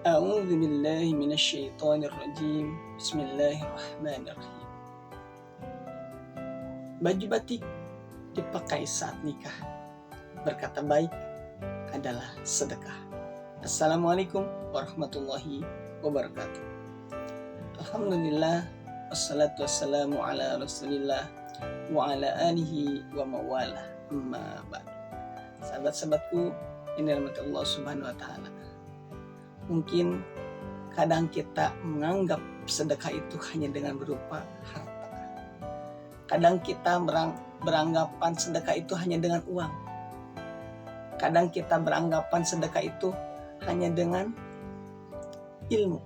A'udzu billahi minasyaitonir rajim. Bismillahirrahmanirrahim. Baju batik dipakai saat nikah. Berkata baik adalah sedekah. Assalamualaikum warahmatullahi wabarakatuh. Alhamdulillah, wassalatu wassalamu ala rasulillah wa ala alihi wa mawala, amma ba'd. Sahabat-sahabatku yang dirahmati Allah subhanahu wa ta'ala, mungkin kadang kita menganggap sedekah itu hanya dengan berupa harta. Kadang kita beranggapan sedekah itu hanya dengan uang. Kadang kita beranggapan sedekah itu hanya dengan ilmu,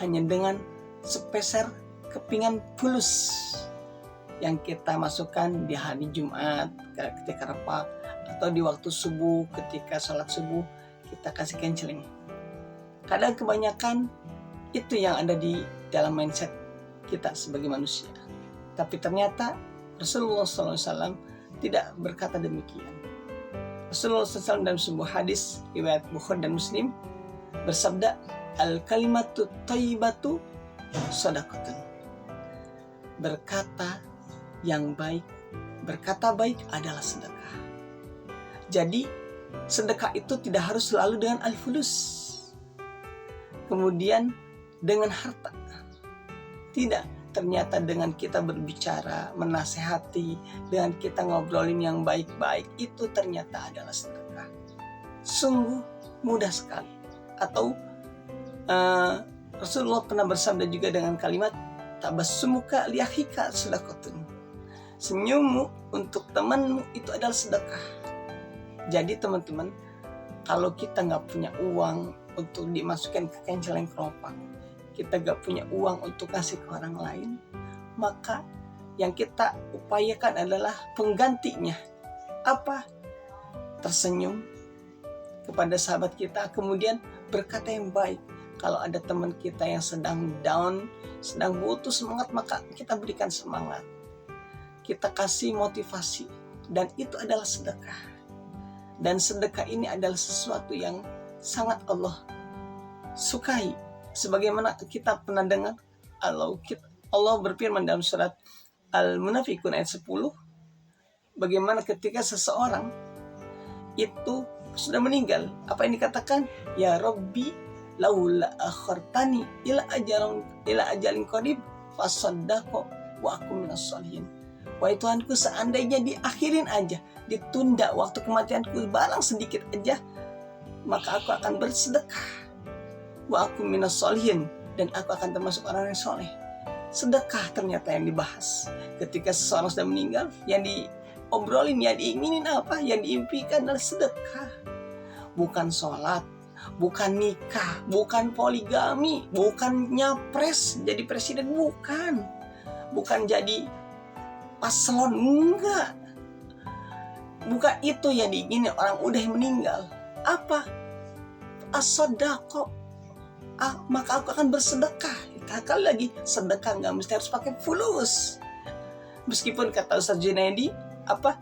hanya dengan sepeser kepingan fulus yang kita masukkan di hari Jumat ketika repak, atau di waktu subuh ketika sholat subuh kita kasih kenceling. Kadang kebanyakan itu yang ada di dalam mindset kita sebagai manusia. Tapi ternyata Rasulullah SAW tidak berkata demikian. Rasulullah SAW dalam sebuah hadis riwayat Bukhari dan Muslim bersabda, al-kalimatu thayyibatu shadaqatun. Berkata yang baik, berkata baik adalah sedekah. Jadi sedekah itu tidak harus selalu dengan al-fulus, kemudian dengan harta. Tidak. Ternyata dengan kita berbicara, menasehati, dengan kita ngobrolin yang baik-baik, itu ternyata adalah sedekah. Sungguh mudah sekali. Atau Rasulullah pernah bersabda juga dengan kalimat, tabassumuka liakhika sedekatun. Senyummu untuk temanmu itu adalah sedekah. Jadi teman-teman, kalau kita nggak punya uang untuk dimasukkan ke kenceleng keropak, kita gak punya uang untuk kasih ke orang lain, maka yang kita upayakan adalah penggantinya. Apa? Tersenyum kepada sahabat kita, kemudian berkata yang baik. Kalau ada teman kita yang sedang down, sedang butuh semangat, maka kita berikan semangat, kita kasih motivasi, dan itu adalah sedekah. Dan sedekah ini adalah sesuatu yang sangat Allah sukai. Sebagaimana kita pernah dengar, Allah berfirman dalam surat Al-Munafikun ayat 10, bagaimana ketika seseorang itu sudah meninggal, apa yang dikatakan? Ya Rabbi laula akhartani ila ajalin qarib fasaddaqo wa akum minas sholihin. Wahai Tuhanku, seandainya diakhirin aja, ditunda waktu kematianku barang sedikit aja, maka aku akan bersedekah. Wa aku minas sholihin, dan aku akan termasuk orang yang soleh. Sedekah ternyata yang dibahas ketika seseorang sudah meninggal. Yang diobrolin, yang diinginin apa? Yang diimpikan adalah sedekah. Bukan sholat, bukan nikah, bukan poligami, bukan nyapres jadi presiden, bukan. Bukan jadi paslon, enggak. Bukan itu yang diinginin orang udah meninggal. Apa? As-shadaqah. Maka aku akan bersedekah. Kali lagi, sedekah nggak mesti harus pakai fulus. Meskipun kata Ustaz Junaidi, apa?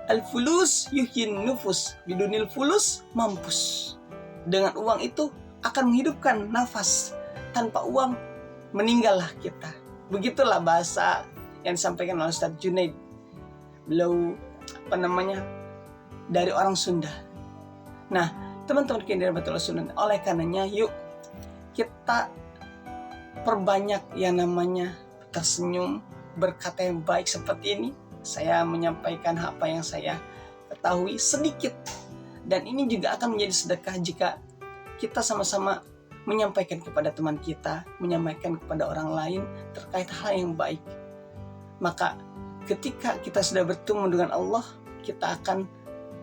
Al-fulus yuhyin nufus, bidunil fulus mampus. Dengan uang itu akan menghidupkan nafas. Tanpa uang meninggallah kita. Begitulah bahasa yang disampaikan oleh Ustaz Junaid. Beliau dari orang Sunda. Nah, teman-teman yang betul sunnah, oleh karenanya yuk kita perbanyak yang namanya tersenyum, berkata yang baik seperti ini. Saya menyampaikan apa yang saya ketahui sedikit, dan ini juga akan menjadi sedekah jika kita sama-sama menyampaikan kepada teman kita, menyampaikan kepada orang lain terkait hal yang baik. Maka ketika kita sudah bertemu dengan Allah, kita akan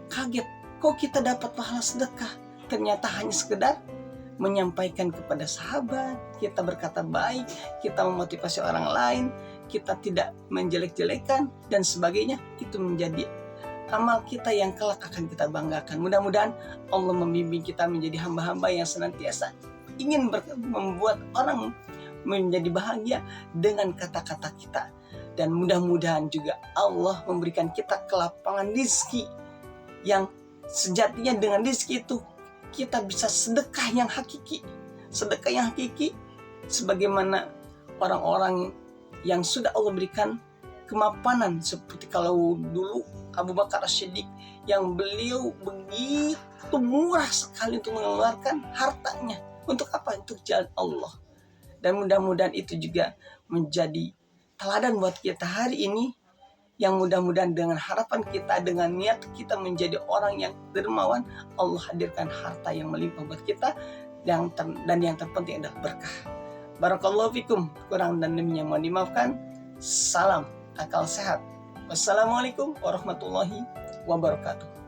kaget, kok kita dapat pahala sedekah? Ternyata hanya sekedar menyampaikan kepada sahabat, kita berkata baik, kita memotivasi orang lain, kita tidak menjelek-jelekan, dan sebagainya. Itu menjadi amal kita yang kelak akan kita banggakan. Mudah-mudahan Allah membimbing kita menjadi hamba-hamba yang senantiasa ingin membuat orang menjadi bahagia dengan kata-kata kita. Dan mudah-mudahan juga Allah memberikan kita kelapangan rezeki yang sejatinya dengan rezeki itu kita bisa sedekah yang hakiki. Sedekah yang hakiki sebagaimana orang-orang yang sudah Allah berikan kemapanan, seperti kalau dulu Abu Bakar As-Siddiq yang beliau begitu murah sekali untuk mengeluarkan hartanya. Untuk apa? Untuk jalan Allah. Dan mudah-mudahan itu juga menjadi teladan buat kita hari ini, yang mudah-mudahan dengan harapan kita, dengan niat kita menjadi orang yang dermawan, Allah hadirkan harta yang melimpah buat kita, dan yang terpenting adalah berkah. Barakallahu fikum, kurang dan lebihnya mohon dimaafkan. Salam akal sehat. Wassalamualaikum warahmatullahi wabarakatuh.